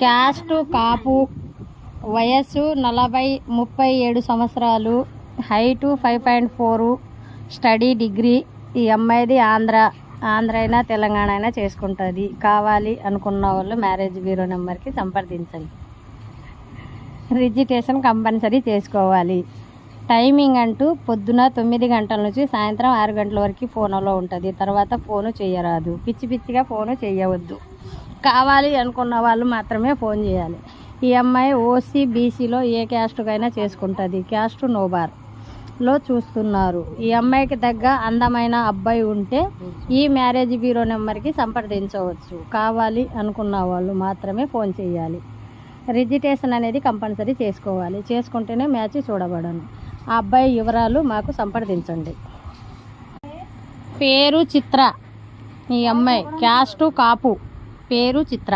Caste కాపు, వయస్సు 37 సంవత్సరాలు, height 5.4, study degree. ఈ అమ్మాయిది ఆంధ్ర అయినా తెలంగాణ అయినా చేసుకుంటుంది. కావాలి అనుకున్న వాళ్ళు మ్యారేజ్ బ్యూరో నెంబర్కి సంప్రదించండి. రిజిస్ట్రేషన్ కంపల్సరీ చేసుకోవాలి. టైమింగ్ అంటూ పొద్దున 9 గంటల నుంచి సాయంత్రం 6 గంటల వరకు ఫోన్లో ఉంటుంది. తర్వాత ఫోను చేయరాదు. పిచ్చిగా ఫోను చేయవద్దు. కావాలి అనుకున్న వాళ్ళు మాత్రమే ఫోన్ చేయాలి. ఈ అమ్మాయి ఓసీ బీసీలో ఏ క్యాస్ట్కైనా చేసుకుంటుంది. క్యాస్ట్ నోబార్లో చూస్తున్నారు. ఈ అమ్మాయికి తగ్గ అందమైన అబ్బాయి ఉంటే ఈ మ్యారేజ్ బ్యూరో నెంబర్కి సంప్రదించవచ్చు. కావాలి అనుకున్న వాళ్ళు మాత్రమే ఫోన్ చేయాలి. రిజిస్ట్రేషన్ అనేది కంపల్సరీ చేసుకోవాలి. చేసుకుంటేనే మ్యాచ్ చూడబడను. ఆ అబ్బాయి వివరాలు మాకు సంప్రదించండి. పేరు చిత్ర. ఈ అమ్మాయి క్యాస్ట్ కాపు. పేరు చిత్ర.